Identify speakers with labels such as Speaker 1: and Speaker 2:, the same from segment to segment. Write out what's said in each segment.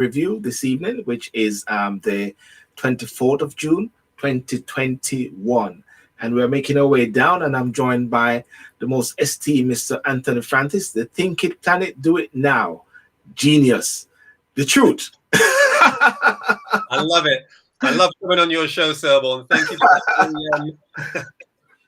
Speaker 1: review this evening, which is the 24th of June, 2021. And we're making our way down, and I'm joined by the most esteemed Mr. Anthony Francis, the Think It Planet, Do It Now genius, the truth.
Speaker 2: I love it. I love coming on your show, Selborne. Thank you for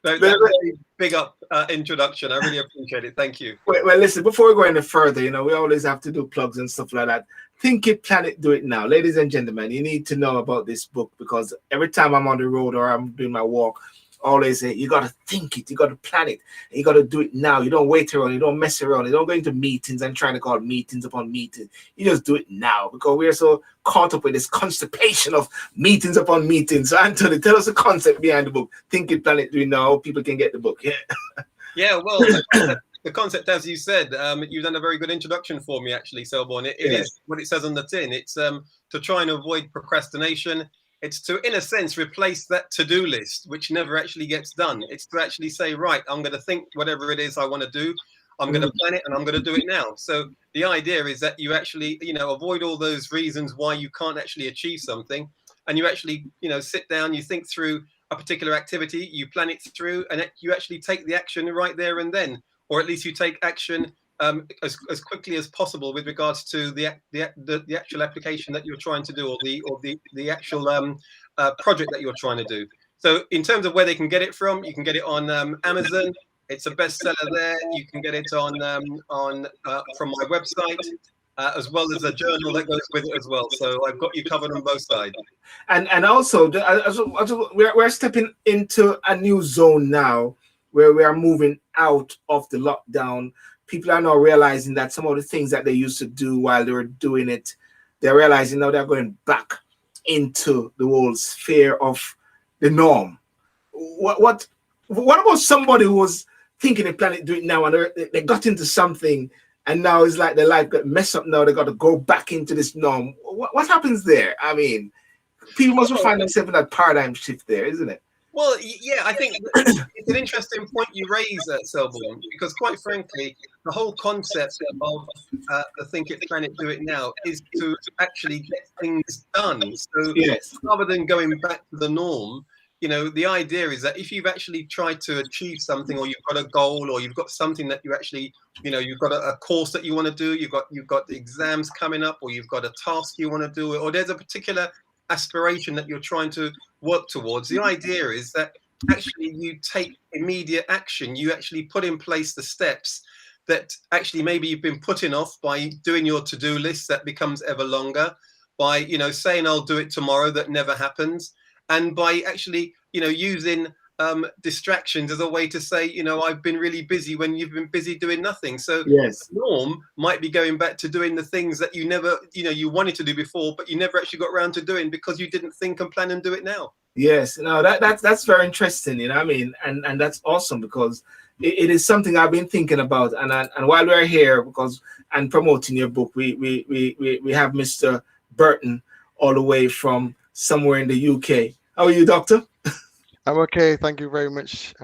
Speaker 2: that very big up introduction. I really appreciate it. Thank you.
Speaker 1: Well, listen, before we go any further, we always have to do plugs and stuff like that. Think It Planet, Do It Now. Ladies and gentlemen, you need to know about this book, because every time I'm on the road or I'm doing my walk, I always say, you got to think it, you got to plan it, and you got to do it now. You don't wait around, you don't mess around, you don't go into meetings and trying to call meetings upon meetings. You just do it now, because we're so caught up with this constipation of meetings upon meetings. So Anthony, tell us the concept behind the book. Think It Planet, Do It Now. People can get the book.
Speaker 2: Yeah, well, the concept, as you said, you've done a very good introduction for me, actually, Selborne. It is what it says on the tin. It's to try and avoid procrastination. It's to, in a sense, replace that to-do list, which never actually gets done. It's to actually say, right, I'm going to think whatever it is I want to do. I'm going to plan it, and I'm going to do it now. So the idea is that you actually, avoid all those reasons why you can't actually achieve something. And you actually, sit down, you think through a particular activity, you plan it through, and you actually take the action right there and then. Or at least you take action as quickly as possible with regards to the actual application that you're trying to do, or the actual project that you're trying to do. So in terms of where they can get it from, you can get it on Amazon. It's a bestseller there. You can get it on from my website, as well as a journal that goes with it as well. So I've got you covered on both sides.
Speaker 1: And also, we're stepping into a new zone now, where we are moving out of the lockdown. People are now realizing that some of the things that they used to do while they were doing it, they're realizing now they're going back into the whole sphere of the norm. What about somebody who was thinking the planet do it now, and they got into something, and now it's like their life got messed up now, they got to go back into this norm? What happens there? I mean, people must find themselves in that paradigm shift there, isn't it?
Speaker 2: Well, yeah, I think it's an interesting point you raise, Selborne, because quite frankly, the whole concept of the Think It Planet Do It Now is to actually get things done. So rather than going back to the norm, the idea is that if you've actually tried to achieve something, or you've got a goal, or you've got something that you actually, you've got a course that you want to do, you've got the exams coming up, or you've got a task you want to do, or there's a particular aspiration that you're trying to work towards. The idea is that actually you take immediate action. You actually put in place the steps that actually maybe you've been putting off by doing your to-do list that becomes ever longer, by saying I'll do it tomorrow that never happens, and by actually using distractions as a way to say I've been really busy when you've been busy doing nothing. So the norm might be going back to doing the things that you never you wanted to do before, but you never actually got around to doing because you didn't think and plan and do it now.
Speaker 1: Yes, no, that's very interesting, I mean, and that's awesome, because it is something I've been thinking about, and while we're here, and promoting your book, we have Mr. Burton all the way from somewhere in the UK. How are you, Doctor?
Speaker 3: I'm okay, thank you very much.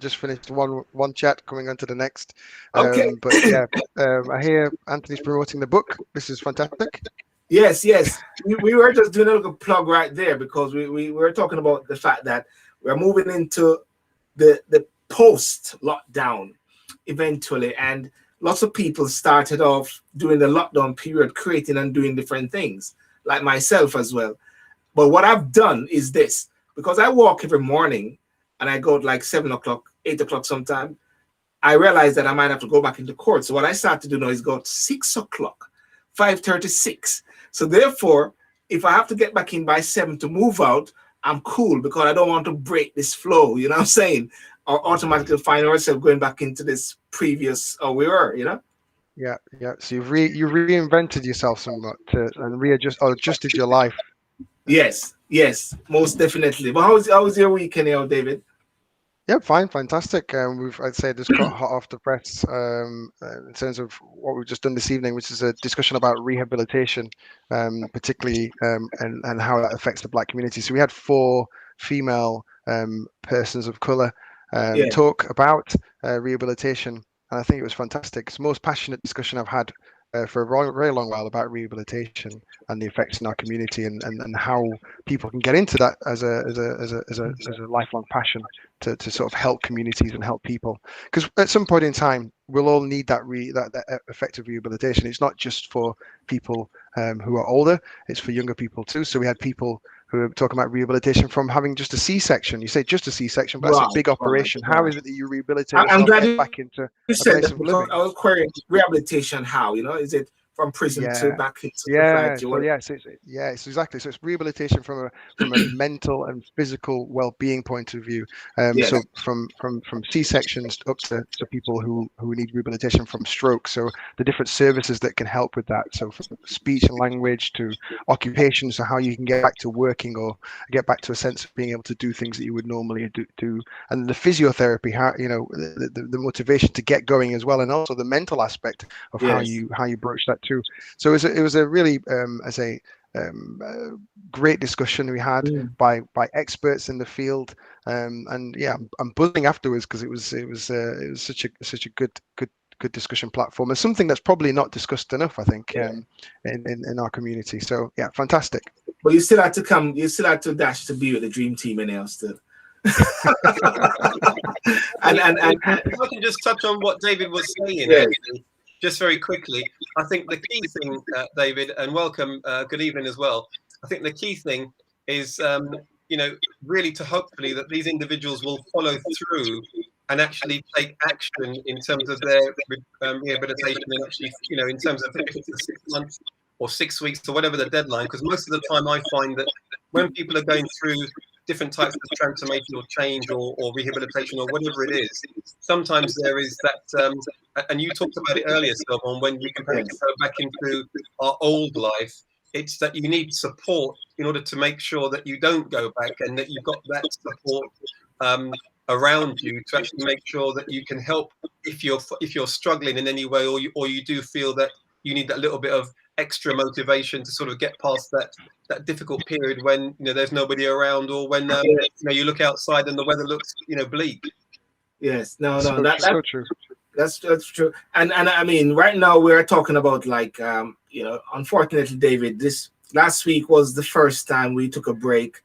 Speaker 3: Just finished one chat, coming on to the next.
Speaker 1: Okay.
Speaker 3: But yeah, I hear Anthony's promoting the book. This is fantastic.
Speaker 1: Yes. We were just doing a little plug right there, because we were talking about the fact that we're moving into the post-lockdown eventually, and lots of people started off during the lockdown period creating and doing different things, like myself as well. But what I've done is this. Because I walk every morning and I go at like 7 o'clock, 8 o'clock sometime, I realize that I might have to go back into court. So what I start to do now is go at 6 o'clock, 5:36. So therefore, if I have to get back in by 7 to move out, I'm cool, because I don't want to break this flow, you know what I'm saying? Or automatically find ourselves going back into this previous we were,
Speaker 3: Yeah. So you reinvented yourself somewhat and adjusted your life.
Speaker 1: Yes, most definitely. But how was your weekend, David?
Speaker 3: Yeah, fine, fantastic. I'd say just got hot off the press in terms of what we've just done this evening, which is a discussion about rehabilitation, particularly and how that affects the Black community. So we had 4 female persons of color talk about rehabilitation, and I think it was fantastic. It's the most passionate discussion I've had for a very long while about rehabilitation and the effects in our community, and how people can get into that as a lifelong passion to sort of help communities and help people. Because at some point in time, we'll all need that effective rehabilitation. It's not just for people who are older; it's for younger people too. So we had people who are talking about rehabilitation from having just a C-section. You say just a C-section, but that's a big operation. How is it that you rehabilitate
Speaker 1: I'm
Speaker 3: yourself,
Speaker 1: glad
Speaker 3: get back into
Speaker 1: you
Speaker 3: a
Speaker 1: said
Speaker 3: place
Speaker 1: that
Speaker 3: of
Speaker 1: because
Speaker 3: living?
Speaker 1: I was querying rehabilitation. How, is it from prison to back into
Speaker 3: Yeah,
Speaker 1: society?
Speaker 3: so it's exactly. So it's rehabilitation from a mental and physical well-being point of view.
Speaker 1: Yes.
Speaker 3: So from C-sections up to people who need rehabilitation from stroke. So the different services that can help with that. So from speech and language to occupation, so how you can get back to working or get back to a sense of being able to do things that you would normally do. And the physiotherapy, how the motivation to get going as well, and also the mental aspect of how you broach that too. So it was a really great discussion we had by experts in the field, and yeah, I'm buzzing afterwards because it was such a good discussion platform, and something that's probably not discussed enough, I think, in our community. So yeah, fantastic.
Speaker 1: But you still had to come. You still had to dash to be with the dream team in there still. and
Speaker 2: if I can just touch on what David was saying, actually, just very quickly, I think the key thing, David, and welcome, good evening as well. I think the key thing is, really to hopefully that these individuals will follow through and actually take action in terms of their rehabilitation, and actually, in terms of if it's 6 months or 6 weeks or whatever the deadline. Because most of the time, I find that when people are going through different types of transformational change or rehabilitation or whatever it is, sometimes there is that, and you talked about it earlier, Sylvain, when we can go back into our old life, it's that you need support in order to make sure that you don't go back, and that you've got that support around you to actually make sure that you can help if you're struggling in any way, or you do feel that you need that little bit of extra motivation to sort of get past that difficult period when there's nobody around, or when you look outside and the weather looks bleak.
Speaker 1: Yes, that's
Speaker 3: so true.
Speaker 1: That's true. And I mean, right now we're talking about, like, unfortunately, David, this last week was the first time we took a break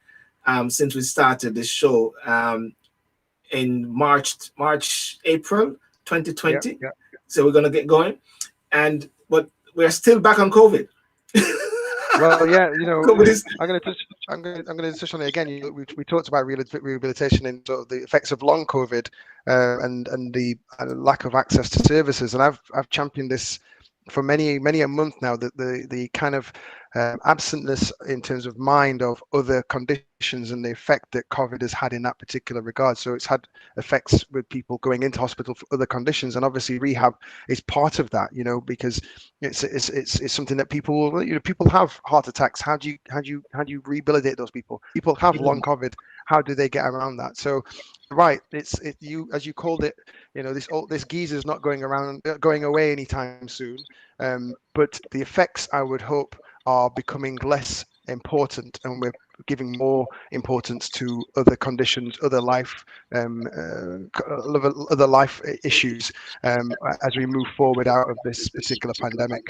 Speaker 1: since we started this show in April 2020.
Speaker 3: Yeah.
Speaker 1: So we're gonna get going, but we're still back on COVID.
Speaker 3: Well, yeah,
Speaker 1: COVID is...
Speaker 3: I'm going to touch on it again. We talked about rehabilitation and sort of the effects of long COVID and the lack of access to services, and I've championed this for many a month now, that the kind of absentness in terms of mind of other conditions and the effect that COVID has had in that particular regard. So it's had effects with people going into hospital for other conditions, and obviously rehab is part of that, because it's something that people have heart attacks. How do you rehabilitate those people? People have long COVID. How do they get around that? So, right, you, as you called it, this geezer's not going away anytime soon. But the effects, I would hope, are becoming less important, and we're giving more importance to other conditions, other life issues as we move forward out of this particular pandemic.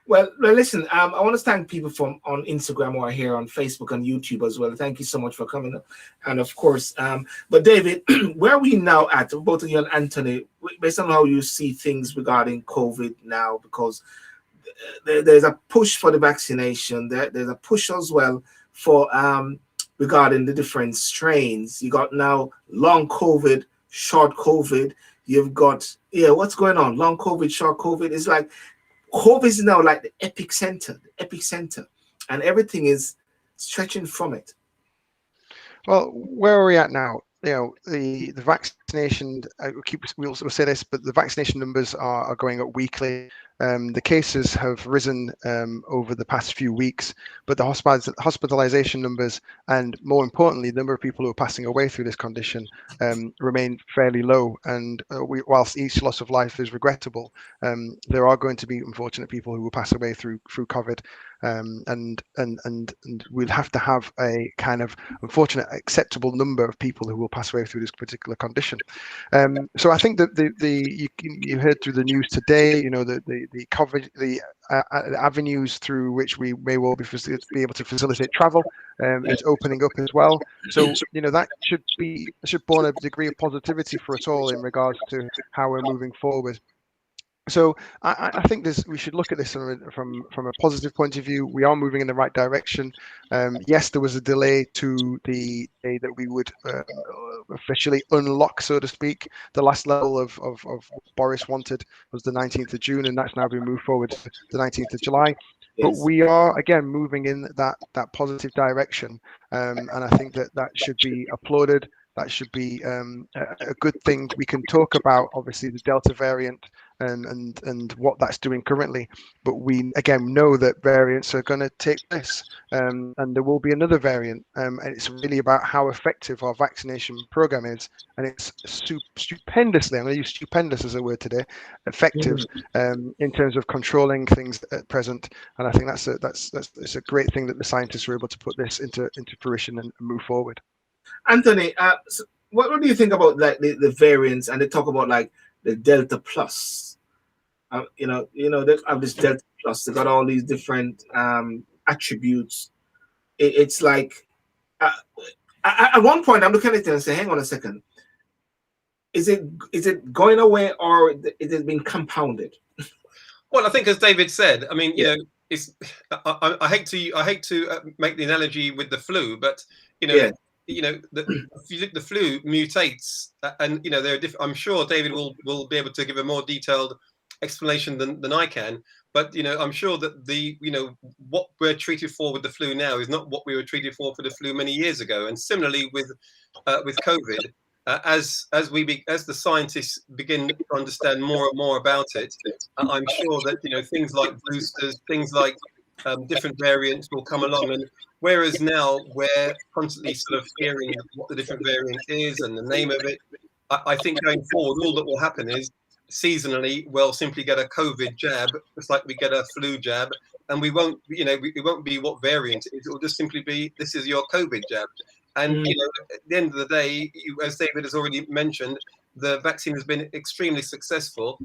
Speaker 1: Well, listen, I want to thank people on Instagram or here on Facebook and YouTube as well. Thank you so much for coming up. And of course, but David, where are we now at, both of you and Anthony, based on how you see things regarding COVID now? Because there's a push for the vaccination. There's a push as well for regarding the different strains. You got now long COVID, short COVID. You've got, what's going on? Long COVID, short COVID. It's like COVID is now like the epicenter, and everything is stretching from it.
Speaker 3: Well, where are we at now? The vaccination, we'll say this, but the vaccination numbers are going up weekly. The cases have risen over the past few weeks, but the hospitalization numbers, and more importantly, the number of people who are passing away through this condition remain fairly low. And whilst each loss of life is regrettable, there are going to be unfortunate people who will pass away through COVID. And we'll have to have a kind of unfortunate acceptable number of people who will pass away through this particular condition. So I think that you heard through the news today, the coverage, the avenues through which we may well be able to facilitate travel is opening up as well. So that should born a degree of positivity for us all in regards to how we're moving forward. So I think we should look at this from a positive point of view. We are moving in the right direction. Yes, there was a delay to the day that we would officially unlock, so to speak. The last level of what Boris wanted was the 19th of June, and that's now been moved forward to the 19th of July. But we are, again, moving in that positive direction. And I think that should be applauded. That should be a good thing. We can talk about, obviously, the Delta variant and what that's doing currently, but we again know that variants are going to take place, and there will be another variant, and it's really about how effective our vaccination program is, and it's stupendously, I'm going to use stupendous as a word today, effective in terms of controlling things at present. And I think that's a great thing that the scientists were able to put this into fruition and move forward.
Speaker 1: Anthony, so what do you think about like the variants, and they talk about like the Delta Plus? They have this Delta Plus. They got all these different attributes. It's like at one point I'm looking at it and saying, "Hang on a second, is it going away, or is it being compounded?"
Speaker 2: Well, I think, as David said, I mean, it's I hate to make the analogy with the flu, but the flu mutates, and there are I'm sure David will be able to give a more detailed explanation than I can. But I'm sure that what we're treated for with the flu now is not what we were treated for the flu many years ago. And similarly with COVID, as the scientists begin to understand more and more about it, I'm sure that things like boosters, things like different variants will come along. And whereas now we're constantly sort of hearing what the different variant is and the name of it, I think going forward, all that will happen is seasonally we'll simply get a COVID jab, just like we get a flu jab, and we won't, it won't be what variant it is. It will just simply be, this is your COVID jab. And at the end of the day, as David has already mentioned, the vaccine has been extremely successful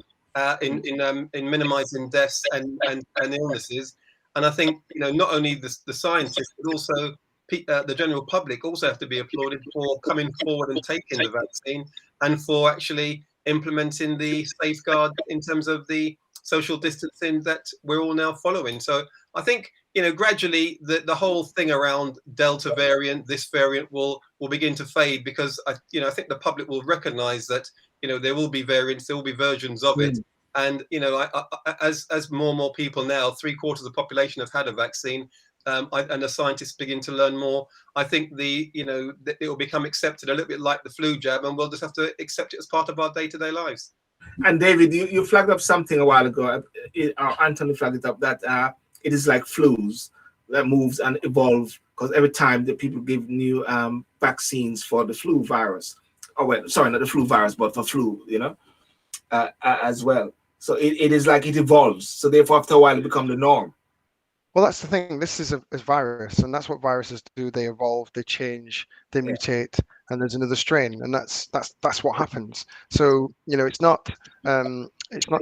Speaker 2: in minimizing deaths and illnesses. And I think not only the scientists, but also the general public also have to be applauded for coming forward and taking the vaccine, and for actually implementing the safeguard in terms of the social distancing that we're all now following. So I think gradually the whole thing around Delta variant, this variant will begin to fade, because I think the public will recognise that there will be variants, there will be versions of it. And as more and more people now, 3/4 of the population have had a vaccine, and the scientists begin to learn more, I think it will become accepted a little bit like the flu jab, and we'll just have to accept it as part of our day-to-day lives.
Speaker 1: And David, you flagged up something a while ago. Anthony flagged it up that it is like flus that moves and evolve, because every time that people give new vaccines for the flu virus, sorry, not the flu virus, but for flu, as well. So it is like it evolves. So therefore, after a while, it becomes the norm.
Speaker 3: Well, that's the thing. This is a virus, and that's what viruses do. They evolve, they change, they mutate, and there's another strain, and that's what happens. So it's not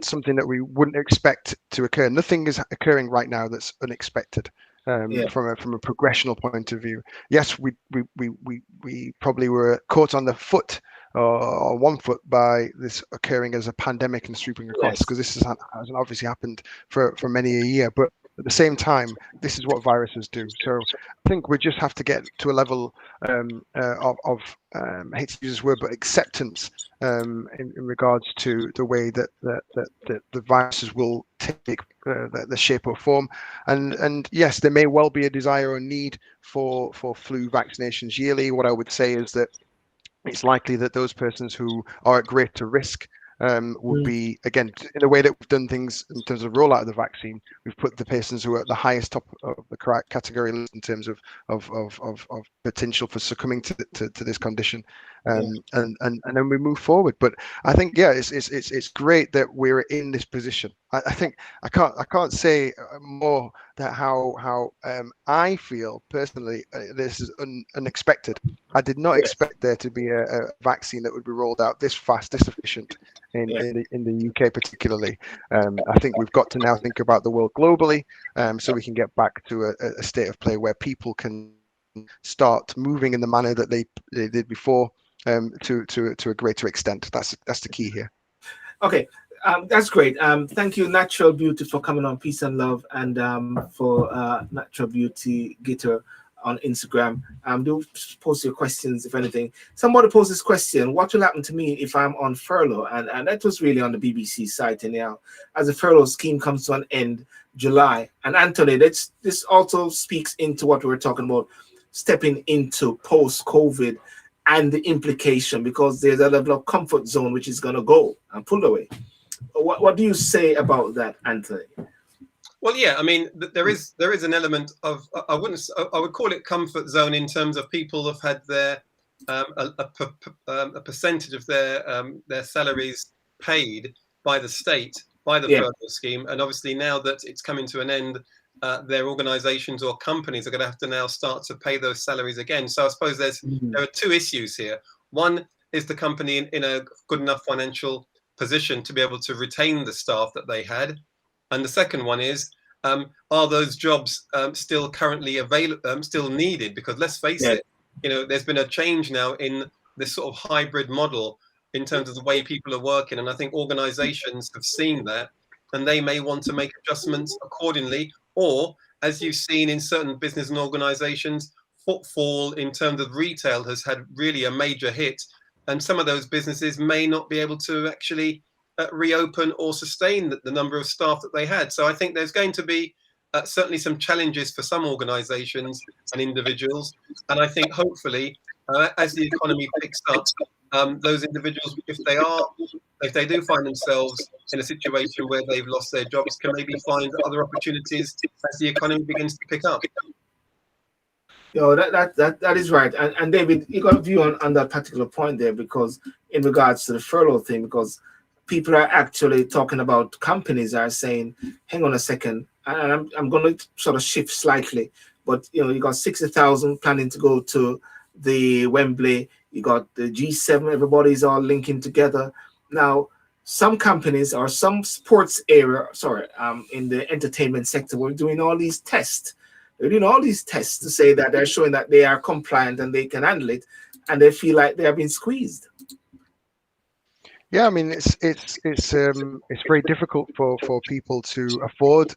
Speaker 3: something that we wouldn't expect to occur. Nothing is occurring right now that's unexpected from a progressional point of view. Yes, we probably were caught on the foot or 1 foot by this occurring as a pandemic and sweeping across, because this hasn't obviously happened for many a year, but at the same time, this is what viruses do. So I think we just have to get to a level of I hate to use this word, but acceptance in regards to the way that the viruses will take the shape or form. And yes, there may well be a desire or need for flu vaccinations yearly. What I would say is that it's likely that those persons who are at greater risk would be, again, in the way that we've done things in terms of rollout of the vaccine, we've put the persons who are at the highest top of the category list in terms of potential for succumbing to this condition, and then we move forward. But I think it's great that we're in this position. I think I can't say more that how I feel personally. This is unexpected. I did not expect there to be a vaccine that would be rolled out this fast, this efficient in the UK particularly. I think we've got to now think about the world globally, so we can get back to a state of play where people can start moving in the manner that they did before, to a greater extent. That's the key here.
Speaker 1: Okay. That's great. Thank you, Natural Beauty, for coming on. Peace and love, and for Natural Beauty Gitter on Instagram. Do post your questions, if anything. Somebody posed this question: what will happen to me if I'm on furlough? And that was really on the BBC site anyhow. As the furlough scheme comes to an end July. And Anthony, this also speaks into what we were talking about, stepping into post-COVID and the implication, because there's a level of comfort zone which is going to go and pull away. What do you say about that, Anthony?
Speaker 2: Well, yeah, I mean, there is an element of, I would call it comfort zone in terms of people have had their a percentage of their salaries paid by the state, by the furlough scheme, and obviously now that it's coming to an end, their organisations or companies are going to have to now start to pay those salaries again. So I suppose there are two issues here. One is the company in a good enough financial position to be able to retain the staff that they had, and the second one is, are those jobs still currently available, still needed? Because let's face it, there's been a change now in this sort of hybrid model in terms of the way people are working, and I think organisations have seen that, and they may want to make adjustments accordingly. Or, as you've seen in certain business and organisations, footfall in terms of retail has had really a major hit, and some of those businesses may not be able to actually reopen or sustain the number of staff that they had. So I think there's going to be certainly some challenges for some organisations and individuals, and I think hopefully as the economy picks up, those individuals, if they do find themselves in a situation where they've lost their jobs, can maybe find other opportunities as the economy begins to pick up.
Speaker 1: That is right. And David, you got a view on that particular point there, because in regards to the furlough thing, because people are actually talking about, companies are saying, hang on a second, and I'm going to sort of shift slightly, but you got 60,000 planning to go to the Wembley, you got the G7, everybody's all linking together. Now, some companies or some sports area, in the entertainment sector, we're doing all these tests. They're doing all these tests to say that they're showing that they are compliant and they can handle it, and they feel like they have been squeezed.
Speaker 3: Yeah, I mean, it's very difficult for people to afford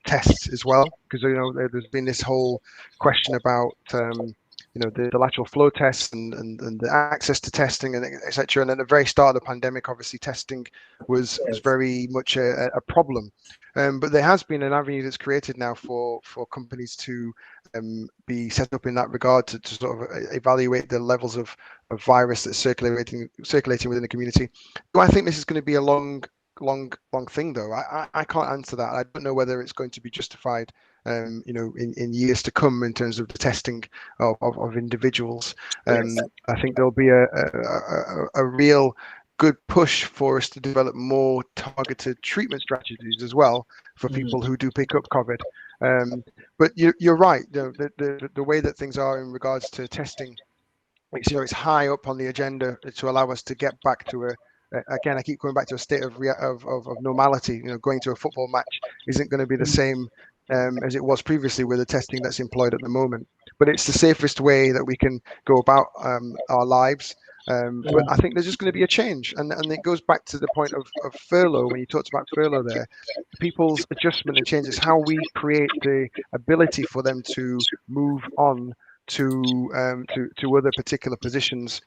Speaker 3: tests as well, because there's been this whole question about the lateral flow tests and the access to testing and etc. And at the very start of the pandemic, obviously testing was very much a problem. But there has been an avenue that's created now for companies to be set up in that regard to sort of evaluate the levels of virus that's circulating within the community. Do I think this is going to be a long thing though? I can't answer that. I don't know whether it's going to be justified in years to come in terms of the testing of individuals. I think there'll be a real good push for us to develop more targeted treatment strategies as well for people who do pick up COVID. But you're right. The way that things are in regards to testing, it's high up on the agenda to allow us to get back to again, I keep going back to a state of normality. Going to a football match isn't going to be the same as it was previously with the testing that's employed at the moment. But it's the safest way that we can go about our lives. But I think there's just going to be a change, and it goes back to the point of furlough. When you talked about furlough there, people's adjustment and changes, how we create the ability for them to move on to other particular positions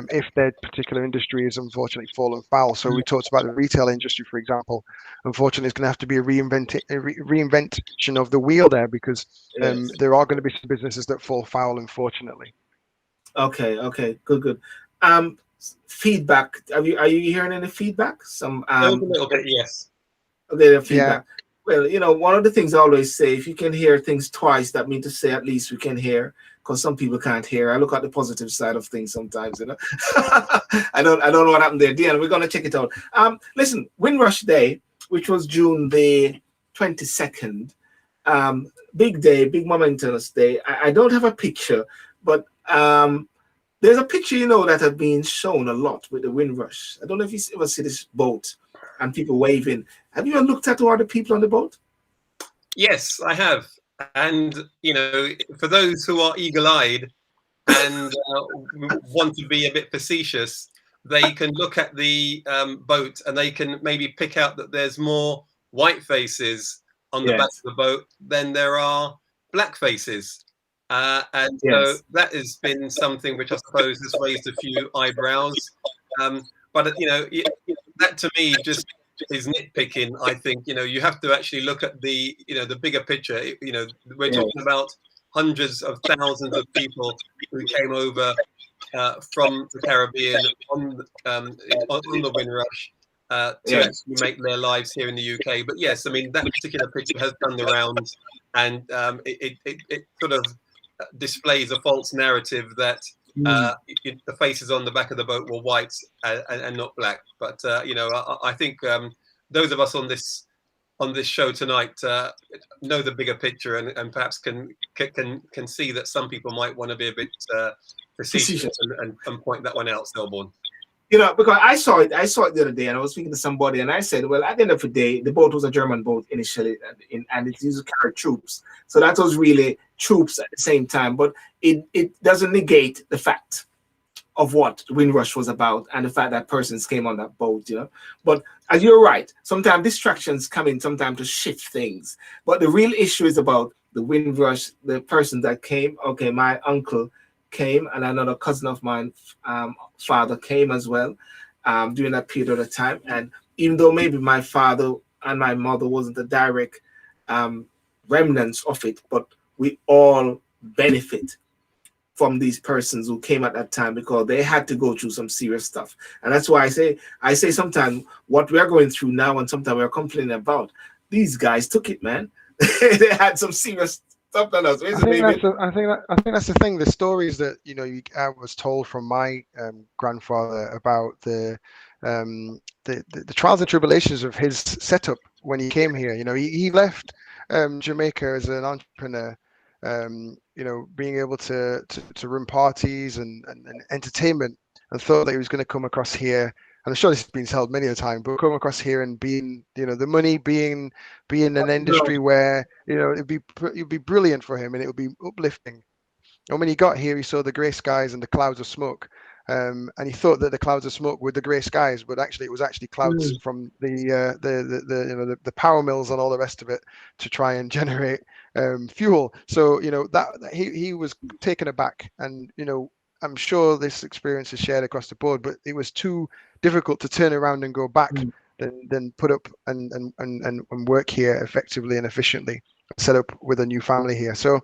Speaker 3: if their particular industry is unfortunately fallen foul. So we talked about the retail industry, for example. Unfortunately, it's going to have to be a reinvention of the wheel there, because there are going to be some businesses that fall foul, unfortunately.
Speaker 1: Okay, good. Feedback. Are you hearing any feedback?
Speaker 2: A little bit, yes.
Speaker 1: Okay, feedback. Yeah. Well, one of the things I always say, if you can hear things twice, that means to say at least we can hear, because some people can't hear. I look at the positive side of things sometimes, I don't know what happened there. Deanna, we're gonna check it out. Listen, Windrush Day, which was June the 22nd, big day, big momentous day. I don't have a picture, but there's a picture, you know, that has been shown a lot with the Windrush. I don't know if you ever see this boat and people waving. Have you ever looked at all the people on the boat?
Speaker 2: Yes, I have. And, you know, for those who are eagle-eyed and want to be a bit facetious, they can look at the boat and they can maybe pick out that there's more white faces on the back of the boat than there are black faces. And so that has been something which I suppose has raised a few eyebrows. But, you know, that to me just is nitpicking. I think, you know, you have to actually look at the, you know, the bigger picture. You know, we're talking about hundreds of thousands of people who came over from the Caribbean on the Windrush to actually make their lives here in the UK. But yes, I mean, that particular picture has done the rounds, and it sort of displays a false narrative that the faces on the back of the boat were white and not black. But you know, I think those of us on this show tonight know the bigger picture and perhaps can see that some people might want to be a bit facetious and point that one out, Selborne.
Speaker 1: You know, because I saw it the other day, and I was speaking to somebody, and I said, well, at the end of the day, the boat was a German boat initially, and it used to carry troops. So that was really troops at the same time, but it doesn't negate the fact of what the Windrush was about and the fact that persons came on that boat, you know. But as you're right, sometimes distractions come in sometimes to shift things. But the real issue is about the Windrush, the person that came. Okay, my uncle came, and another cousin of mine, father came as well during that period of time. And even though maybe my father and my mother wasn't the direct remnants of it, but we all benefit from these persons who came at that time because they had to go through some serious stuff. And that's why I say sometimes what we're going through now and sometimes we're complaining about, these guys took it, man. They had some serious stuff on us.
Speaker 3: I think that's the thing. The stories that, you know, I was told from my grandfather about the trials and tribulations of his setup when he came here. You know, he left Jamaica as an entrepreneur. You know, being able to run parties and entertainment, and thought that he was going to come across here. And I'm sure this has been held many a time, but come across here and being, you know, the money being an industry where, you know, it'd be brilliant for him and it would be uplifting. And when he got here, he saw the grey skies and the clouds of smoke. And he thought that the clouds of smoke were the grey skies, but actually it was actually clouds from the power mills and all the rest of it to try and generate fuel. So, you know, that he was taken aback, and, you know, I'm sure this experience is shared across the board, but it was too difficult to turn around and go back than put up and work here effectively and efficiently, set up with a new family here. So,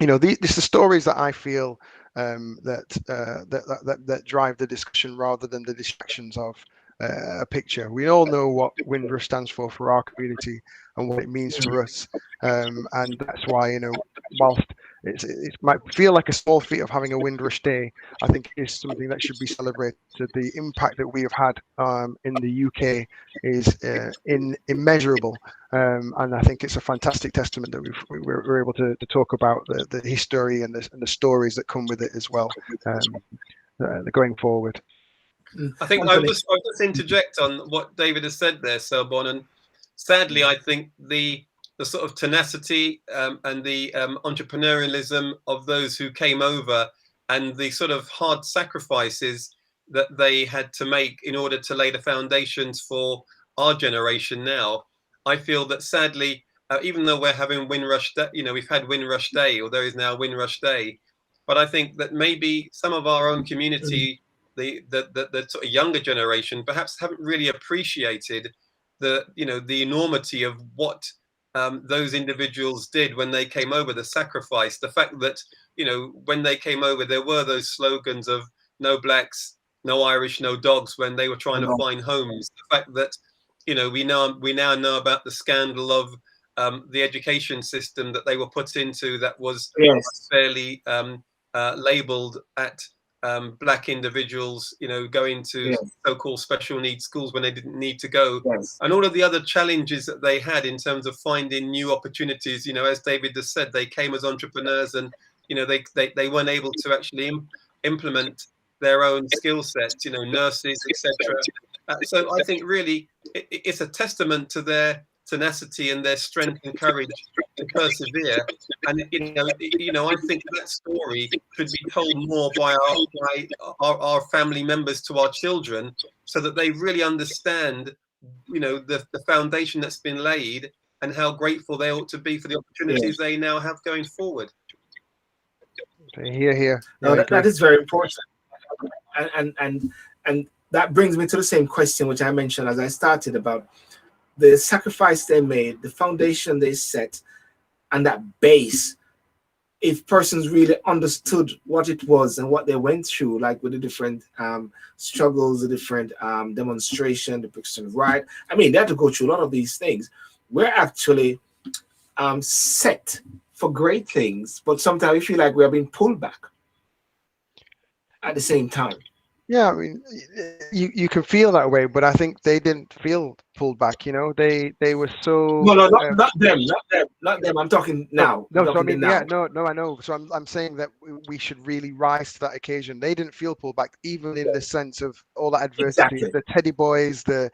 Speaker 3: you know, these are stories that I feel that drive the discussion rather than the distractions of a picture. We all know what Windrush stands for our community and what it means for us, and that's why, you know, whilst it might feel like a small feat of having a Windrush Day, I think it is something that should be celebrated. The impact that we have had in the UK is immeasurable, and I think it's a fantastic testament that we're able to talk about the history and the stories that come with it as well, going forward.
Speaker 2: I think I'll just interject on what David has said there, Selborne, and sadly, I think the sort of tenacity and the entrepreneurialism of those who came over and the sort of hard sacrifices that they had to make in order to lay the foundations for our generation now. I feel that sadly, even though we're having Windrush Day, you know, we've had Windrush Day, or there is now Windrush Day, but I think that maybe some of our own community, the sort of younger generation, perhaps haven't really appreciated the enormity of what those individuals did when they came over, the sacrifice, the fact that, you know, when they came over, there were those slogans of no blacks, no Irish, no dogs when they were trying to find homes. The fact that, you know, we now know about the scandal of the education system that they were put into that was fairly labeled at black individuals, you know, going to so-called special needs schools when they didn't need to go, and all of the other challenges that they had in terms of finding new opportunities. You know, as David has said, they came as entrepreneurs, and, you know, they weren't able to actually implement their own skill sets, nurses, etc. So I think really it's a testament to their tenacity and their strength and courage to persevere. And I think that story should be told more by our family members to our children, so that they really understand, the foundation that's been laid and how grateful they ought to be for the opportunities they now have going forward.
Speaker 3: Here.
Speaker 1: No, that is very important. And that brings me to the same question which I mentioned as I started, about the sacrifice they made, the foundation they set, and that base. If persons really understood what it was and what they went through, like with the different struggles, the different demonstration, the Brixton riot, I mean, they had to go through a lot of these things. We're actually set for great things, but sometimes we feel like we are being pulled back at the same time.
Speaker 3: Yeah, I mean, you can feel that way, but I think they didn't feel pulled back. They were so.
Speaker 1: No, not them. I'm talking now.
Speaker 3: No, so I mean, I know. So I'm saying that we should really rise to that occasion. They didn't feel pulled back, even in the sense of all that adversity,
Speaker 1: Exactly.
Speaker 3: the teddy boys, the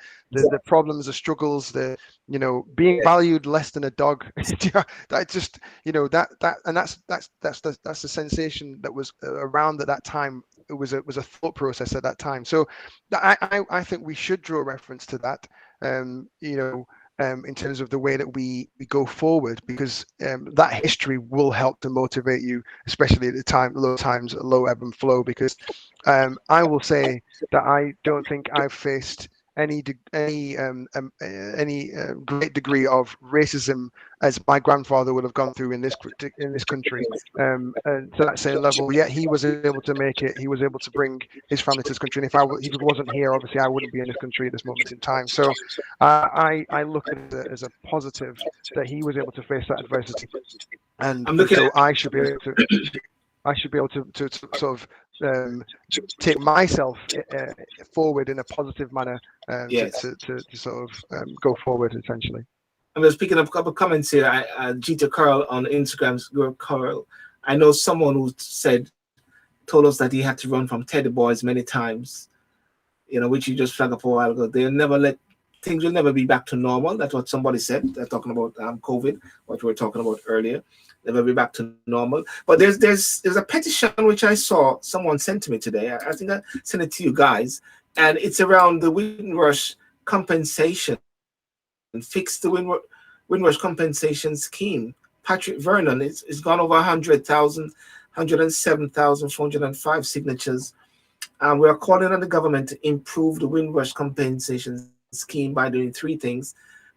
Speaker 3: problems, the struggles, being valued less than a dog. That just, and that's the sensation that was around at that time. It was a thought process at that time. So I think we should draw reference to that, in terms of the way that we go forward, because that history will help to motivate you, especially at the low times, low ebb and flow. Because I will say that I don't think I've faced any great degree of racism as my grandfather would have gone through in this country, and to that same level. Yet he was able to make it. He was able to bring his family to this country. And if he wasn't here, obviously I wouldn't be in this country at this moment in time. So I look at it as a positive that he was able to face that adversity, and so I should be able to sort of take myself forward in a positive manner, to sort of go forward, essentially.
Speaker 1: I'm just picking up a couple of comments here. Jeter Carl on Instagram, Carl. I know someone who told us that he had to run from teddy boys many times, which you just flagged up a while ago. Things will never be back to normal. That's what somebody said. They're talking about COVID, what we were talking about earlier. Never be back to normal. But there's a petition which I saw someone sent to me today. I think I sent it to you guys, and it's around the Windrush compensation. Fix the Windrush compensation scheme. Patrick Vernon is gone over 100,000, 107,405 signatures. We are calling on the government to improve the Windrush compensation scheme by doing three things: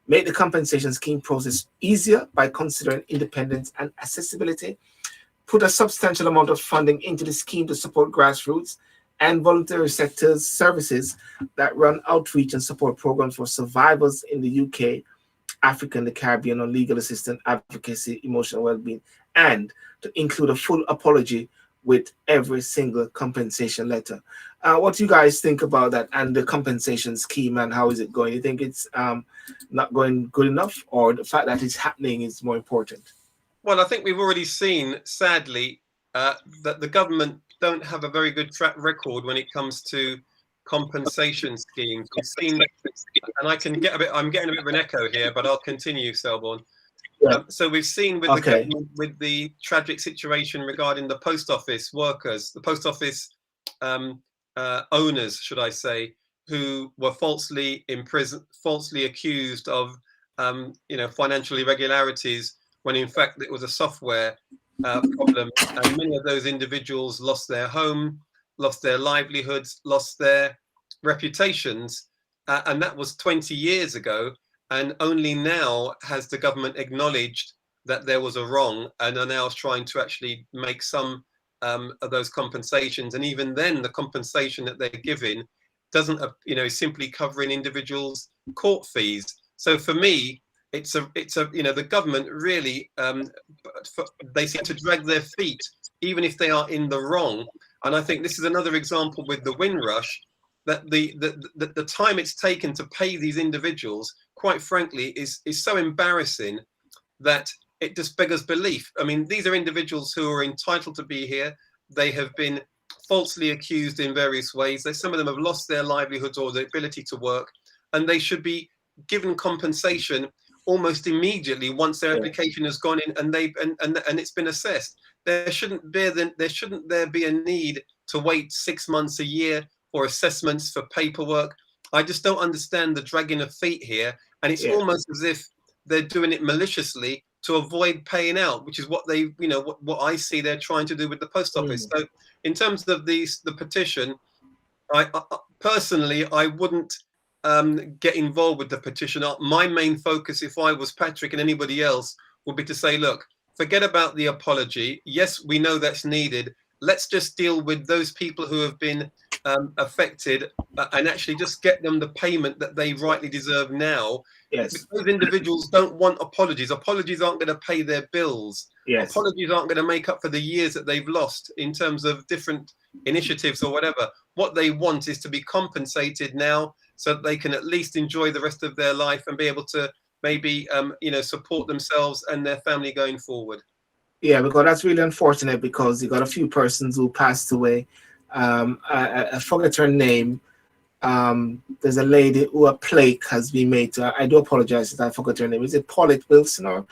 Speaker 1: make the compensation scheme process easier by considering independence and accessibility, put a substantial amount of funding into the scheme to support grassroots and voluntary sectors services that run outreach and support programs for survivors in the UK, Africa, and the Caribbean on legal assistance, advocacy, emotional well-being, and to include a full apology with every single compensation letter. What do you guys think about that and the compensation scheme, and how is it going? You think it's not going good enough, or the fact that it's happening is more important?
Speaker 2: Well, I think we've already seen, sadly, that the government don't have a very good track record when it comes to compensation schemes. We've seen, and I'm getting a bit of an echo here, but I'll continue, Selborne.
Speaker 1: Yeah.
Speaker 2: So we've seen with the government, with the tragic situation regarding the post office workers, the post office owners, should I say, who were falsely imprisoned, falsely accused of financial irregularities, when in fact it was a software problem. And many of those individuals lost their home, lost their livelihoods, lost their reputations, and that was 20 years ago. And only now has the government acknowledged that there was a wrong, and are now trying to actually make some of those compensations. And even then, the compensation that they're giving doesn't, simply covering individuals' court fees. So for me, it's the government really, they seem to drag their feet, even if they are in the wrong. And I think this is another example with the Windrush, that the time it's taken to pay these individuals, quite frankly, is so embarrassing that it just beggars belief. I mean, these are individuals who are entitled to be here. They have been falsely accused in various ways. Some of them have lost their livelihoods or their ability to work, and they should be given compensation almost immediately once their application has gone in and it's been assessed. There shouldn't there be a need to wait 6 months, a year for assessments, for paperwork. I just don't understand the dragging of feet here, and it's almost as if they're doing it maliciously to avoid paying out, which is what they, what I see they're trying to do with the post office. So in terms of the petition, I personally, I wouldn't get involved with the petition. My main focus, if I was Patrick and anybody else, would be to say, look, forget about the apology. Yes, we know that's needed. Let's just deal with those people who have been affected and actually just get them the payment that they rightly deserve now.
Speaker 1: Yes.
Speaker 2: Those individuals don't want apologies. Apologies aren't going to pay their bills.
Speaker 1: Yes.
Speaker 2: Apologies aren't going to make up for the years that they've lost in terms of different initiatives or whatever. What they want is to be compensated now so that they can at least enjoy the rest of their life and be able to maybe, support themselves and their family going forward.
Speaker 1: Yeah, because that's really unfortunate, because you got a few persons who passed away. I forget her name. There's a lady who a plaque has been made to. I do apologize if I forgot her name. Is it Paulette Wilson or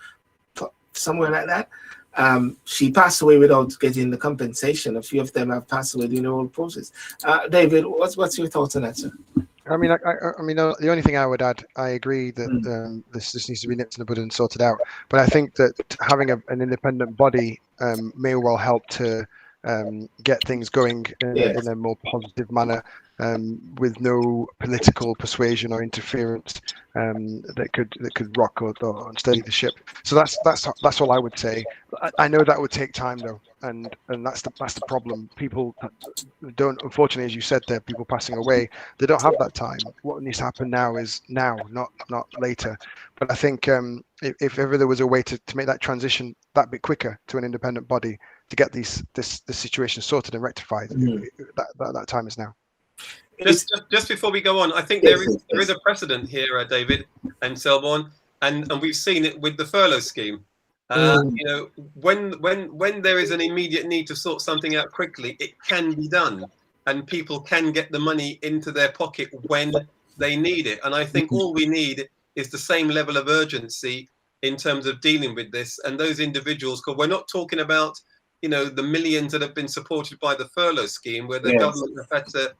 Speaker 1: somewhere like that? She passed away without getting the compensation. A few of them have passed away during the whole process. David, what's your thoughts on that, sir?
Speaker 3: I mean, the only thing I would add, I agree that this needs to be nipped in the bud and sorted out. But I think that having an independent body may well help to get things going in a more positive manner, with no political persuasion or interference that could rock or unsteady the ship. So that's all I would say. I know that would take time though, and that's the problem. People don't, unfortunately, as you said, there, people passing away, they don't have that time. What needs to happen now is now, not later. But I think if ever there was a way to make that transition that bit quicker to an independent body to get this situation sorted and rectified, that time is now.
Speaker 2: Just before we go on, I think there is a precedent here, David and Selborne, and we've seen it with the furlough scheme. When there is an immediate need to sort something out quickly, it can be done, and people can get the money into their pocket when they need it. And I think all we need is the same level of urgency in terms of dealing with this. And those individuals, because we're not talking about the millions that have been supported by the furlough scheme, where the government have had to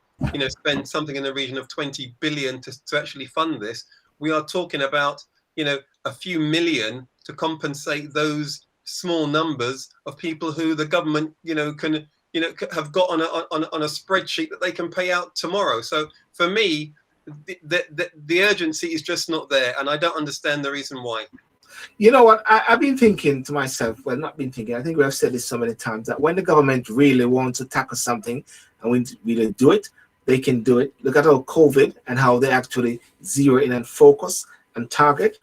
Speaker 2: spend something in the region of 20 billion to actually fund this. We are talking about a few million to compensate those small numbers of people who the government can have got on a spreadsheet that they can pay out tomorrow. So for me, the urgency is just not there, and I don't understand the reason why.
Speaker 1: You know what? I've been thinking to myself, well, not been thinking, I think we have said this so many times, that when the government really wants to tackle something and we really do it, they can do it. Look at how COVID and how they actually zero in and focus and target.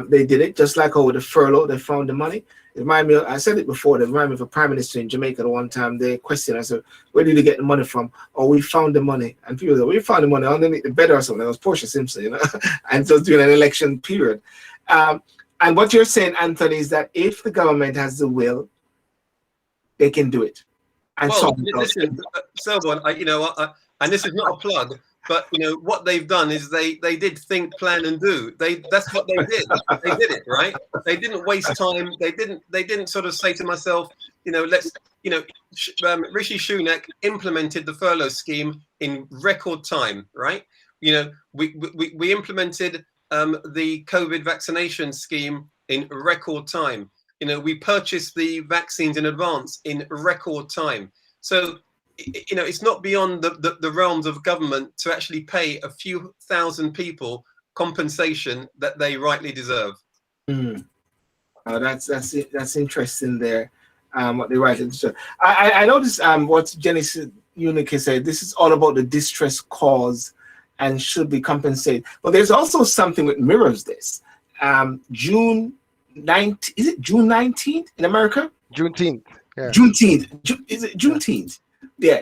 Speaker 1: They did it just like with the furlough. They found the money. It reminded me, I said it before, they reminded me of a prime minister in Jamaica the one time. They questioned, I said, where did you get the money from? Oh, we found the money. And people said, we found the money underneath the bed or something. It was Portia Simpson, and just during an election period. And what you're saying, Anthony, is that if the government has the will, they can do it. And
Speaker 2: listen, Selborne, and this is not a plug, but what they've done is they did think, plan, and do. That's what they did. They did it, right? They didn't waste time. They didn't sort of say to myself, let's Rishi Sunak implemented the furlough scheme in record time, right? We implemented the COVID vaccination scheme in record time. We purchased the vaccines in advance in record time. So, it's not beyond the realms of government to actually pay a few thousand people compensation that they rightly deserve.
Speaker 1: That's interesting there. What they rightly deserve. I noticed what Jenny Unique said. This is all about the distress cause and should be compensated. But there's also something that mirrors this. June 19th, is it June 19th in America?
Speaker 3: Juneteenth. Yeah.
Speaker 1: Juneteenth. Is it Juneteenth? Yeah.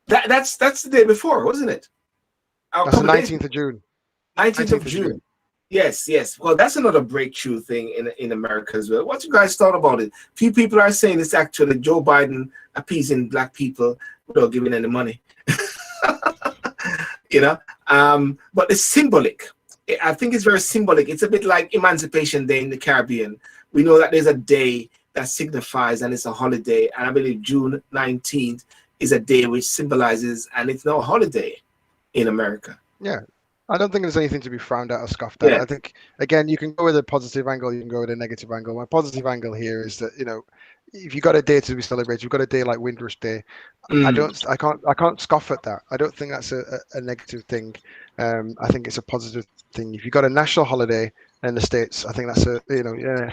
Speaker 1: That's the day before, wasn't it?
Speaker 3: That's the 19th of June.
Speaker 1: 19th of June. Yes, yes. Well, that's another breakthrough thing in America as well. What you guys thought about it? Few people are saying it's actually Joe Biden appeasing black people without giving any money. you know, but it's symbolic. I think it's very symbolic. It's a bit like Emancipation Day in the Caribbean. We know that there's a day that signifies, and it's a holiday. And I believe June 19th is a day which symbolizes, and it's now a holiday in America.
Speaker 3: Yeah. I don't think there's anything to be frowned at or scoffed at.
Speaker 1: Yeah.
Speaker 3: I think, again, you can go with a positive angle, you can go with a negative angle. My positive angle here is that, you know, if you've got a day to be celebrated, you've got a day like Windrush Day. I can't scoff at that. I don't think that's a negative thing. I think it's a positive thing. If you've got a national holiday in the States, I think that's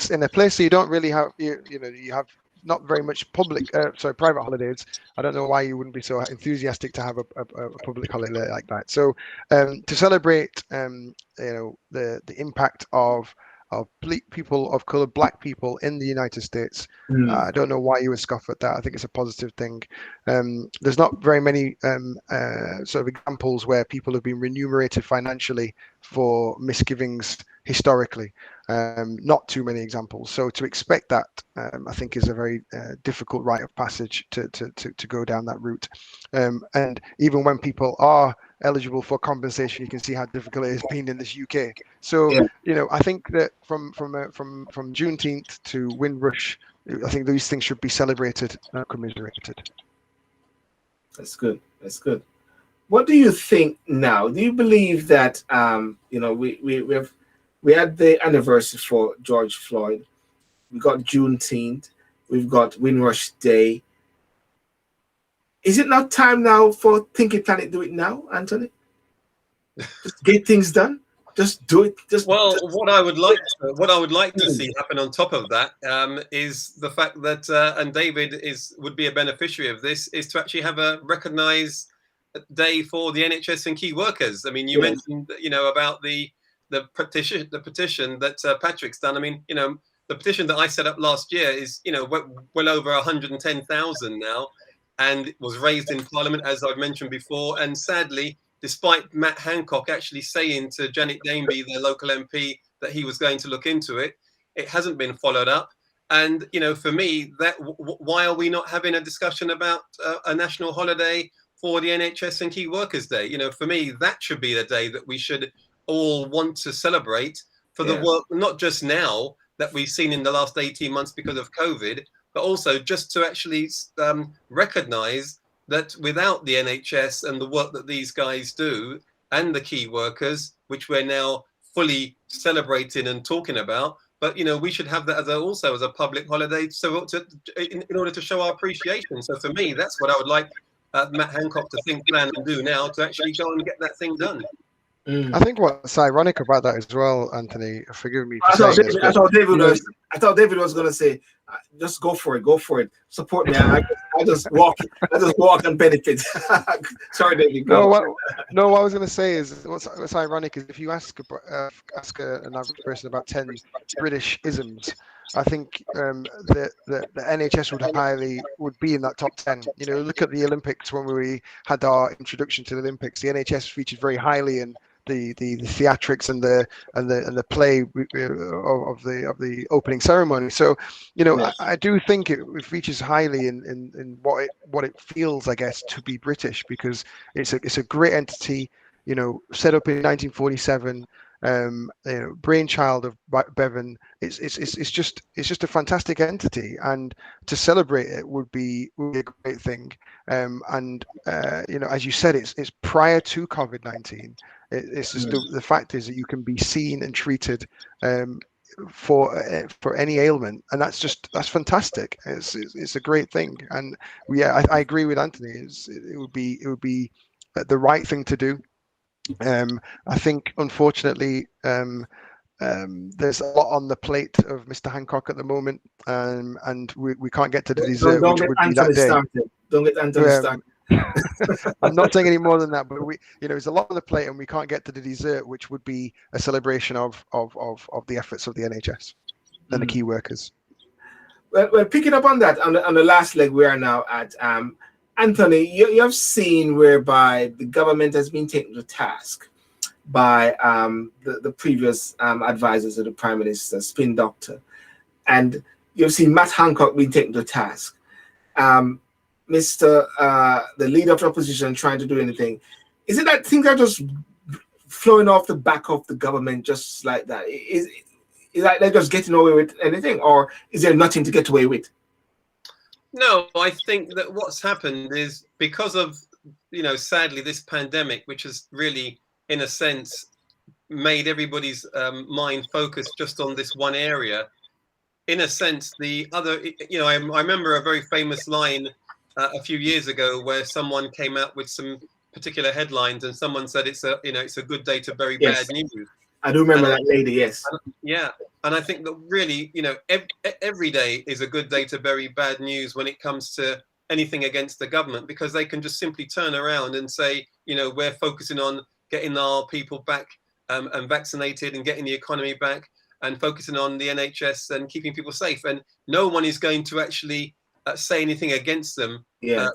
Speaker 3: in a place that you don't really have, you have not very much private holidays. I don't know why you wouldn't be so enthusiastic to have a public holiday like that. So to celebrate, the impact of people of color, black people in the United States, I don't know why you would scoff at that. I think it's a positive thing. There's not very many sort of examples where people have been remunerated financially for misgivings historically. Not too many examples. So to expect that, I think, is a very difficult rite of passage to go down that route. And even when people are eligible for compensation, you can see how difficult it has been in this UK. So I think that from Juneteenth to Windrush, I think these things should be celebrated and commiserated.
Speaker 1: That's good. That's good. What do you think now? Do you believe that we had the anniversary for George Floyd. We got Juneteenth. We've got Windrush Day. Is it not time now for Thinking Planet Do It Now, Anthony? Just get things done. Just do it.
Speaker 2: What I would like to see happen on top of that is the fact that and David would be a beneficiary of this, is to actually have a recognised day for the NHS and key workers. I mean, you mentioned about the petition that Patrick's done. I mean, the petition that I set up last year is well over 110,000 now, and it was raised in Parliament, as I've mentioned before. And sadly, despite Matt Hancock actually saying to Janet Dainby, the local MP, that he was going to look into it, it hasn't been followed up. And for me, why are we not having a discussion about a national holiday for the NHS and Key Workers Day? For me, that should be the day that we should all want to celebrate for the work, not just now that we've seen in the last 18 months because of COVID, but also just to actually recognize that without the NHS and the work that these guys do and the key workers, which we're now fully celebrating and talking about, but we should have that also as a public holiday, so in order to show our appreciation. So for me, that's what I would like Matt Hancock to think, plan, and do now to actually go and get that thing done.
Speaker 3: I think what's ironic about that as well, Anthony, forgive me for saying this.
Speaker 1: I thought David was going to say, just go for it, support me. I just walk and benefit. Sorry, David.
Speaker 3: No, what I was going to say is what's ironic is if you ask an average person about 10 British isms, I think the NHS would be in that top 10. Look at the Olympics. When we had our introduction to the Olympics, the NHS featured very highly in the theatrics and the play of the opening ceremony. So I do think it features highly in what it feels, I guess, to be British, because it's a great entity, set up in 1947. Brainchild of Bevan. It's just a fantastic entity, and to celebrate it would be a great thing. As you said, it's prior to COVID-19. It's just the fact is that you can be seen and treated for any ailment, and that's fantastic. It's a great thing, and I agree with Anthony. It would be the right thing to do. I think, unfortunately, there's a lot on the plate of Mr. Hancock at the moment, and we can't get to the dessert, which would be that day.
Speaker 1: Don't get Anthony started.
Speaker 3: I'm not saying any more than that, but there's a lot on the plate, and we can't get to the dessert, which would be a celebration of the efforts of the NHS and the key workers.
Speaker 1: Well, picking up on that, on the last leg we are now at, Anthony, you have seen whereby the government has been taken to task by the previous advisors of the Prime Minister, spin doctor. And you've seen Matt Hancock being taken to task. The leader of the opposition trying to do anything. Is it that things are just flowing off the back of the government just like that? Is like they're just getting away with anything, or is there nothing to get away with?
Speaker 2: No, I think that what's happened is because of, sadly, this pandemic, which has really, in a sense, made everybody's mind focus just on this one area. In a sense, the other, I remember a very famous line a few years ago where someone came out with some particular headlines and someone said it's a good day to bury bad news.
Speaker 1: I do remember that lady, yes.
Speaker 2: Yeah, and I think that really, every day is a good day to bury bad news when it comes to anything against the government, because they can just simply turn around and say, we're focusing on getting our people back and vaccinated and getting the economy back and focusing on the NHS and keeping people safe. And no one is going to actually say anything against them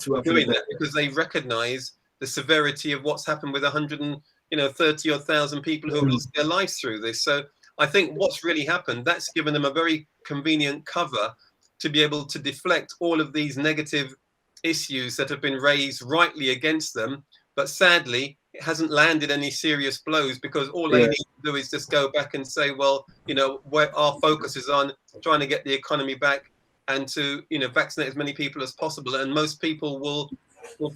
Speaker 2: for doing that, because they recognize the severity of what's happened with 130,000 people who have lost their lives through this. So I think what's really happened, that's given them a very convenient cover to be able to deflect all of these negative issues that have been raised rightly against them. But sadly, it hasn't landed any serious blows, because all they need to do is just go back and say, well, where our focus is on trying to get the economy back and to, vaccinate as many people as possible. And most people will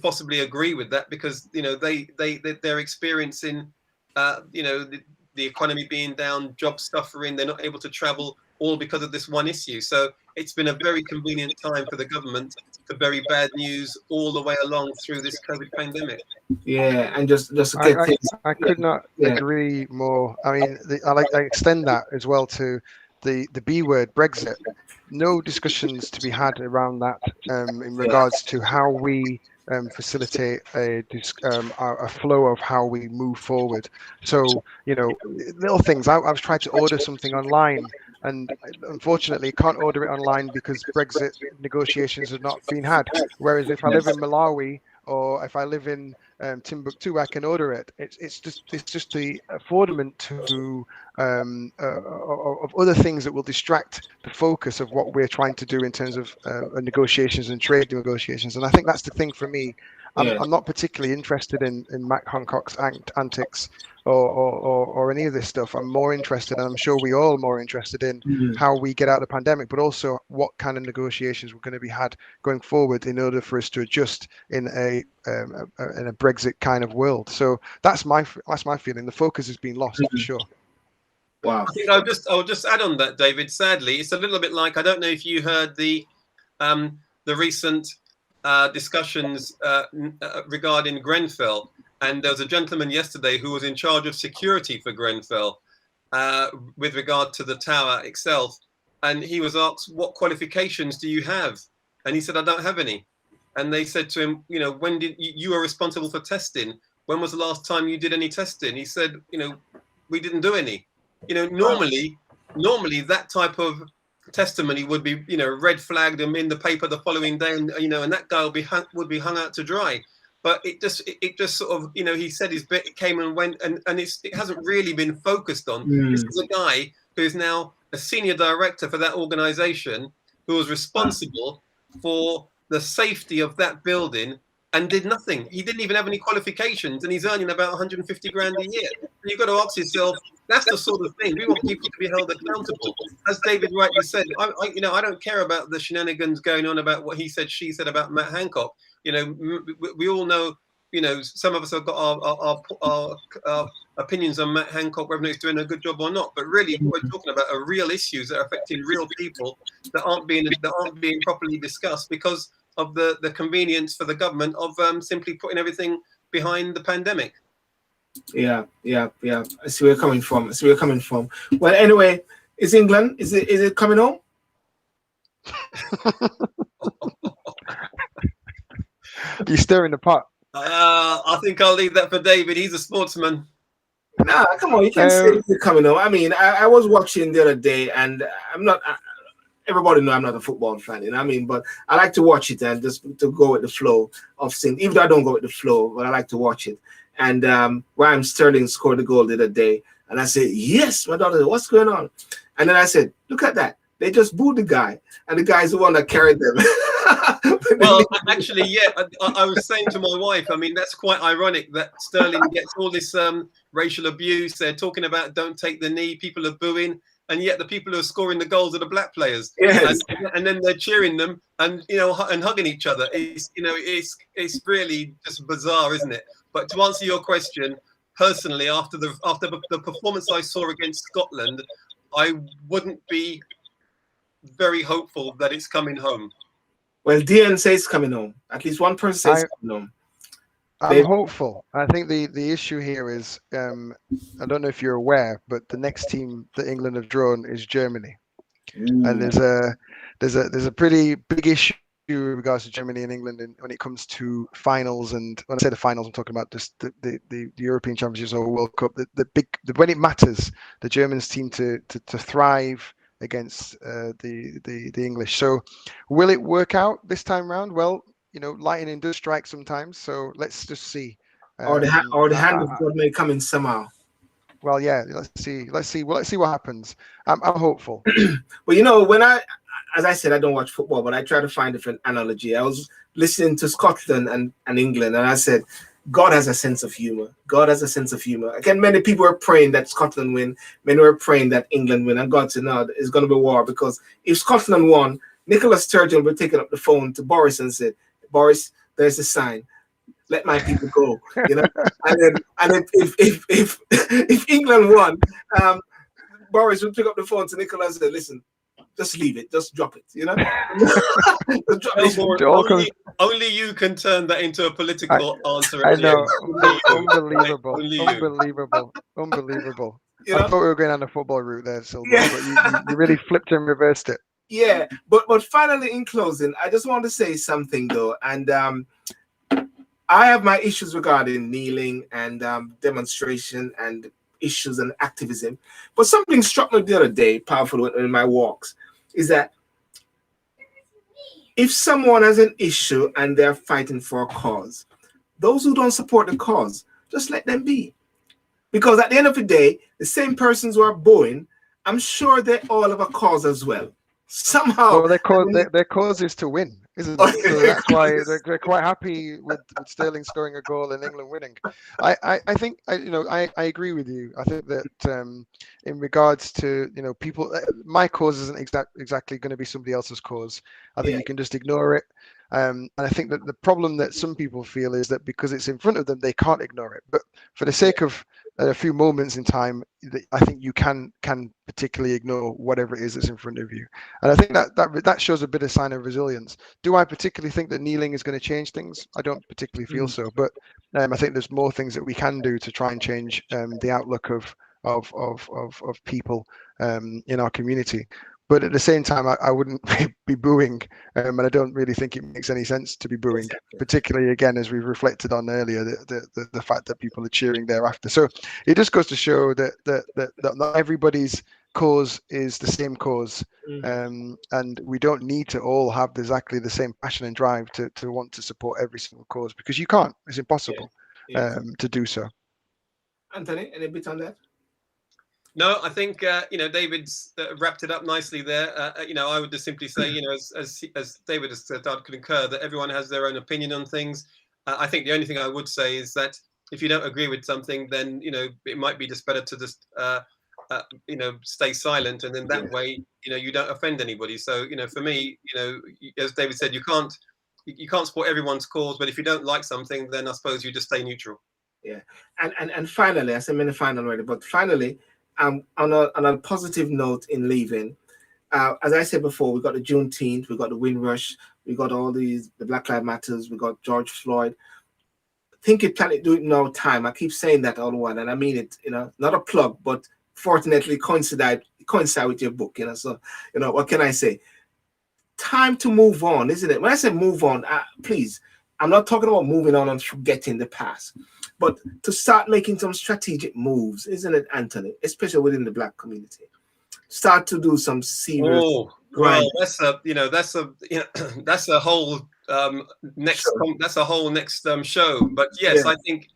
Speaker 2: possibly agree with that, because, they're experiencing, the economy being down, jobs suffering, they're not able to travel, all because of this one issue. So it's been a very convenient time for the government to bury bad news all the way along through this COVID pandemic.
Speaker 1: Yeah, and just to get things.
Speaker 3: I could not agree more. I mean, I extend that as well to the B word, Brexit. No discussions to be had around that in regards to how we facilitate a flow of how we move forward. So, little things. I was trying to order something online, and unfortunately can't order it online because Brexit negotiations have not been had. Whereas if I live in Malawi or if I live in Timbuktu, I can order it. It's just the affordment to of other things that will distract the focus of what we're trying to do in terms of negotiations and trade negotiations. And I think that's the thing for me. I'm not particularly interested in Matt Hancock's antics or any of this stuff. I'm more interested, and I'm sure we all are more interested in how we get out of the pandemic, but also what kind of negotiations we're going to be had going forward in order for us to adjust in a Brexit kind of world. So that's my feeling. The focus has been lost for sure.
Speaker 1: Wow.
Speaker 2: I think I'll just add on that, David. Sadly, it's a little bit like, I don't know if you heard the recent discussions regarding Grenfell. And there was a gentleman yesterday who was in charge of security for Grenfell with regard to the tower itself. And he was asked, what qualifications do you have? And he said, I don't have any. And they said to him, when did you were responsible for testing? When was the last time you did any testing? He said, we didn't do any. Normally that type of testimony would be, red flagged and in the paper the following day, and and that guy would be hung out to dry. But it just sort of, he said his bit, it came and went, and it hasn't really been focused on. This is a guy who is now a senior director for that organization, who was responsible for the safety of that building and did nothing. He didn't even have any qualifications, and he's earning about 150 grand a year. And you've got to ask yourself, that's the sort of thing we want people to be held accountable. As David rightly said, I don't care about the shenanigans going on about what he said, she said about Matt Hancock. We all know, some of us have got our opinions on Matt Hancock, whether he's doing a good job or not. But really, we're talking about real issues that are affecting real people that aren't being properly discussed because of the convenience for the government of simply putting everything behind the pandemic.
Speaker 1: Yeah. I see where you're coming from. Well, anyway, is England? Is it coming home?
Speaker 3: You're stirring the pot.
Speaker 2: I think I'll leave that for David. He's a sportsman.
Speaker 1: Nah, come on, you can't say it's coming home. I mean, I was watching the other day, and I'm not. Everybody knows I'm not a football fan, but I like to watch it and just to go with the flow of things. Even though I don't go with the flow, but I like to watch it. and Raheem Sterling scored the goal the other day, and I said, yes, my daughter, what's going on? And then I said, look at that. They just booed the guy, and the guy's the one that carried them.
Speaker 2: Well, actually, yeah, I was saying to my wife, I mean, that's quite ironic that Sterling gets all this racial abuse. They're talking about don't take the knee, people are booing, and yet the people who are scoring the goals are the black players.
Speaker 1: Yes.
Speaker 2: And then they're cheering them and, you know, and hugging each other. It's, you know, it's really just bizarre, isn't it? But to answer your question, personally, after the performance I saw against Scotland, I wouldn't be very hopeful that it's coming home.
Speaker 1: Well, DN says it's coming home. At least one person says it's coming home.
Speaker 3: I'm hopeful. I think the issue here is, I don't know if you're aware, but the next team that England have drawn is Germany, and there's a pretty big issue with regards to Germany and England when it comes to finals. And when I say the finals, I'm talking about just the European Championships or World Cup. When it matters, the Germans seem to thrive against the English. So will it work out this time round? Well, you know, lightning does strike sometimes, so let's just see.
Speaker 1: Or the hand of God may come in somehow.
Speaker 3: Well, yeah, let's see what happens. I'm hopeful.
Speaker 1: Well, you know, as I said, I don't watch football, but I try to find different analogy. I was listening to Scotland and England, and I said, God has a sense of humor. God has a sense of humor. Again, many people were praying that Scotland win. Many were praying that England win. And God said, no, it's going to be war, because if Scotland won, Nicola Sturgeon would take up the phone to Boris and said, Boris, there's a sign. Let my people go. You know, and then if England won, Boris would pick up the phone to Nicola and say, listen, just leave it, just drop it. You know,
Speaker 2: only you can turn that into a political answer.
Speaker 3: I know, unbelievable. You know? I thought we were going on the football route there, Silver, but you really flipped and reversed it.
Speaker 1: Yeah, but finally, in closing, I just want to say something though, and I have my issues regarding kneeling and demonstration and issues and activism. But something struck me the other day, powerful in my walks, is that if someone has an issue and they're fighting for a cause, those who don't support the cause, just let them be. Because at the end of the day, the same persons who are booing, I'm sure they all have a cause as well. Somehow,
Speaker 3: well, their cause is to win, isn't it? So that's why they're quite happy with Sterling scoring a goal and England winning. I think I agree with you. I think that in regards to people, my cause isn't exactly going to be somebody else's cause. I think you can just ignore it. And I think that the problem that some people feel is that because it's in front of them, they can't ignore it. But for the sake of a few moments in time, I think you can particularly ignore whatever it is that's in front of you. And I think that shows a bit of sign of resilience. Do I particularly think that kneeling is going to change things? I don't particularly feel so, but I think there's more things that we can do to try and change the outlook of people in our community. But at the same time, I wouldn't be booing, and I don't really think it makes any sense to be booing, particularly, again, as we've reflected on earlier, the fact that people are cheering thereafter. So it just goes to show that not everybody's cause is the same cause, and we don't need to all have exactly the same passion and drive to want to support every single cause, because you can't. It's impossible to do so.
Speaker 1: Anthony, any bit on that?
Speaker 2: No, I think David's wrapped it up nicely there. I would just simply say, as David has said, I'd concur that everyone has their own opinion on things. I think the only thing I would say is that if you don't agree with something, then it might be just better to just stay silent, and then that way you don't offend anybody. So for me, as David said, you can't support everyone's cause, but if you don't like something, then I suppose you just stay neutral.
Speaker 1: Yeah, and finally, I said in the final already, but finally. On a positive note in leaving, as I said before, we got the Juneteenth, we got the Windrush, we got all the Black Lives Matters, we got George Floyd. Think it, plan it, do it no time. I keep saying that all the while, and I mean it. Not a plug, but fortunately coincide with your book. So what can I say? Time to move on, isn't it? When I say move on, please, I'm not talking about moving on and forgetting the past. But to start making some strategic moves, isn't it, Anthony? Especially within the Black community, start to do some serious.
Speaker 2: Oh, well, that's a whole next show. But yes, I think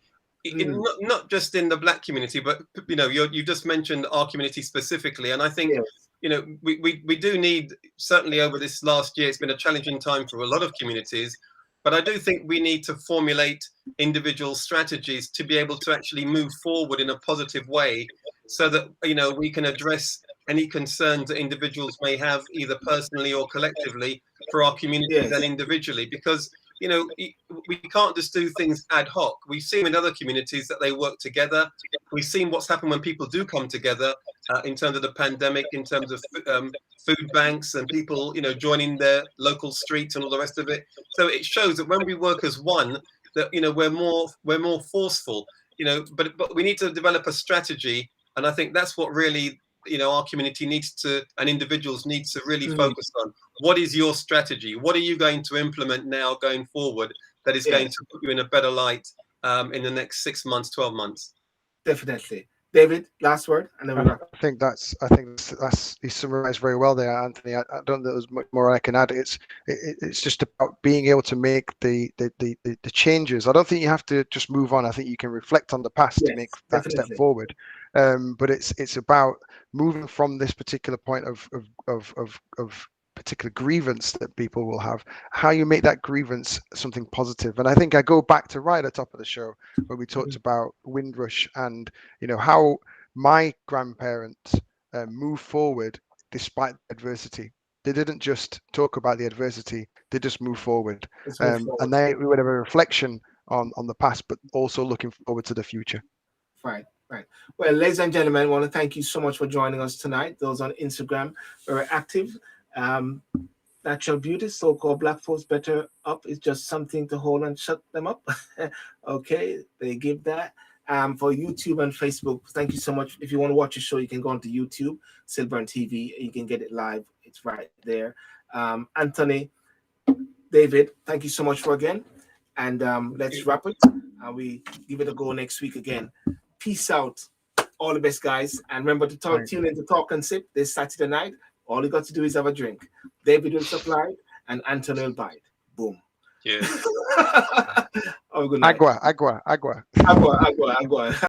Speaker 2: not just in the Black community, but you just mentioned our community specifically, and I think we do need, certainly over this last year, it's been a challenging time for a lot of communities, but I do think we need to formulate individual strategies to be able to actually move forward in a positive way, so that we can address any concerns that individuals may have, either personally or collectively, for our communities and individually, because we can't just do things ad hoc. We've seen in other communities that they work together. We've seen what's happened when people do come together in terms of the pandemic, in terms of food banks and people, joining their local streets and all the rest of it. So it shows that when we work as one, that we're more forceful. But we need to develop a strategy, and I think that's what really our community needs to, and individuals need to really focus on. What is your strategy? What are you going to implement now going forward that is going to put you in a better light in the next 6 months, 12 months?
Speaker 1: Definitely. David, last word, and then we wrap.
Speaker 3: I think that's you summarized very well there, Anthony. I don't think there's much more I can add. It's just about being able to make the changes. I don't think you have to just move on. I think you can reflect on the past to make that step forward. But it's about moving from this particular point of particular grievance that people will have, how you make that grievance something positive. And I think I go back to right at the top of the show where we talked about Windrush and how my grandparents moved forward despite adversity. They didn't just talk about the adversity, they just moved forward. And we would have a reflection on the past, but also looking forward to the future.
Speaker 1: Right. Well, ladies and gentlemen, I want to thank you so much for joining us tonight. Those on Instagram, very active. Natural beauty, so-called Black folks better up is just something to hold and shut them up. Okay, they give that. For YouTube and Facebook, thank you so much. If you want to watch a show, you can go onto YouTube, Silburn TV. You can get it live. It's right there. Anthony, David, thank you so much for again. And let's wrap it. We give it a go next week again. Peace out. All the best, guys. And remember to tune in to Talk and Sip this Saturday night. All you got to do is have a drink. David will supply and Anthony will buy it. Boom.
Speaker 2: Yeah.
Speaker 1: Have a good night.
Speaker 3: Agua.
Speaker 1: Agua.